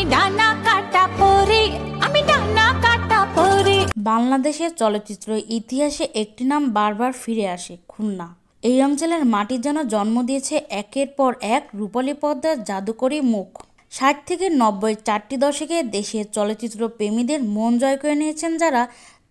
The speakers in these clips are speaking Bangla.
আমি ডানা কাটা পরে, আমি ডানা কাটা পরে। বাংলাদেশের চলচ্চিত্র ইতিহাসে একটি নাম বারবার ফিরে আসে, খুলনা। এই অঞ্চলের মাটি যেন জন্ম দিয়েছে একের পর এক রূপালী পর্দার জাদুকরী মুখ। 60 থেকে 90 চারটি দশকে দেশের চলচ্চিত্র প্রেমীদের মন জয় করে নিয়েছেন যারা,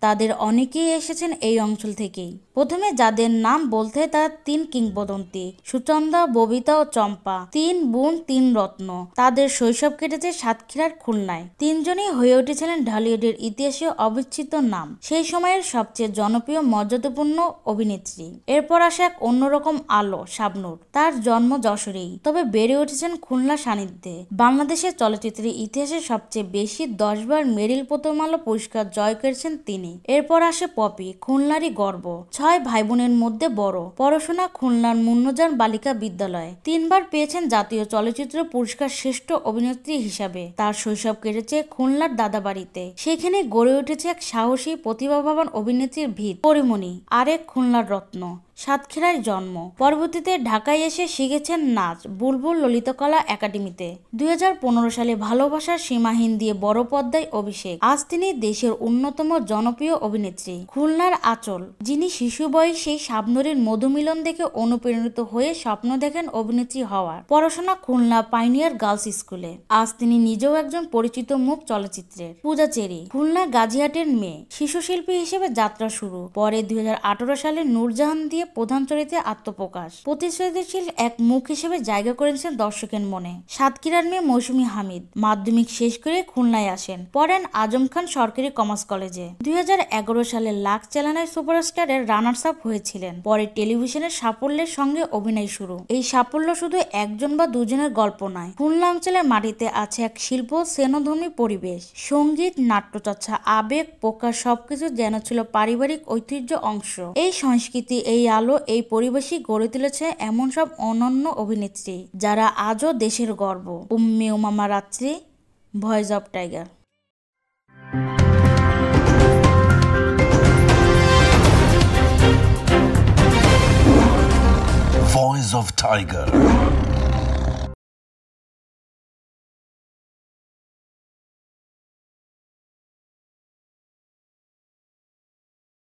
তাদের অনেকেই এসেছেন এই অঞ্চল থেকেই। প্রথমে যাদের নাম বলতে হয় তারা 3 কিংবদন্তি, সুচন্দা, ববিতা ও চম্পা, 3 বোন 3 রত্ন। তাদের শৈশব কেটেছে সাতক্ষীরার খুলনায়। 3 জনই হয়ে উঠেছিলেন ঢালিউডের ইতিহাসে অবিচ্ছেদ্য নাম, সেই সময়ের সবচেয়ে জনপ্রিয় মর্যাদাপূর্ণ অভিনেত্রী। এরপর আসে এক অন্যরকম আলো, শাবনূর। তার জন্ম যশোরেই, তবে বেড়ে উঠেছেন খুলনা সান্নিধ্যে। বাংলাদেশের চলচ্চিত্রের ইতিহাসে সবচেয়ে বেশি 10 বার মেরিল প্রথম আলো পুরস্কার জয় করেছেন তিনি। এরপর আসে পপি, খুলনারই গর্ব। 6 ভাই বোনের মধ্যে বড়, পড়াশোনা খুলনার মুন্নজান বালিকা বিদ্যালয়ে। 3 বার পেয়েছেন জাতীয় চলচ্চিত্র পুরস্কার শ্রেষ্ঠ অভিনেত্রী হিসাবে। তার শৈশব কেটেছে খুলনার দাদাবাড়িতে, সেখানে গড়ে উঠেছে এক সাহসী প্রতিভাবান অভিনেত্রীর ভিত। পরিমণি আরেক খুলনার রত্ন, সাতক্ষীরায় জন্ম। পরবর্তীতে ঢাকায় এসে শিখেছেন নাচ বুলবুল ললিতকলা একাডেমিতে। 2015 সালে ভালোবাসার সীমাহীন দিয়ে বড় পর্দায় অভিষেক। আজ তিনি দেশের অন্যতম জনপ্রিয় অভিনেত্রী। খুলনার আঁচল, যিনি শিশু বয়সেই শাবনূরের মধুমিলন দেখে অনুপ্রাণিত হয়ে স্বপ্ন দেখেন অভিনেত্রী হওয়ার। পড়াশোনা খুলনা পাইনিয়ার গার্লস স্কুলে। আজ তিনি নিজেও একজন পরিচিত মুখ চলচ্চিত্রের। পূজা চেরি, খুলনা গাজীহাটের মেয়ে, শিশু শিল্পী হিসেবে যাত্রা শুরু। পরে 2018 সালে নূরজাহান দিয়ে প্রধান চরিত্রে আত্মপ্রকাশ। প্রতিশ্রুতিশীল এক মুখ হিসেবে জায়গা করেছেন দর্শকের মনে। সাতক্ষীরার মেয়ে মৌসুমী হামিদ মাধ্যমিক শেষ করে খুলনায় আসেন, পড়েন আজম খান সরকারি কমার্স কলেজে। 2011 সালে লাখ চ্যানেলের সুপারস্টারের রানার্স আপ হয়েছিলেন। পরে টেলিভিশনের সাফল্যের সঙ্গে অভিনয় শুরু। এই সাফল্য শুধু একজন বা দুজনের গল্প নয়, খুলনা অঞ্চলের মাটিতে আছে এক শিল্প সেনধর্মী পরিবেশ। সঙ্গীত, নাট্যচর্চা, আবেগ, প্রকাশ সবকিছু যেন ছিল পারিবারিক ঐতিহ্য অংশ। এই সংস্কৃতি, এই আলো, এই পরিবেশই গড়ে তুলেছে এমন সব অনন্য অভিনেত্রী যারা আজও দেশের গর্ব। উম্মে উমামা রাত্রি, voice of tiger. Voice of Tiger.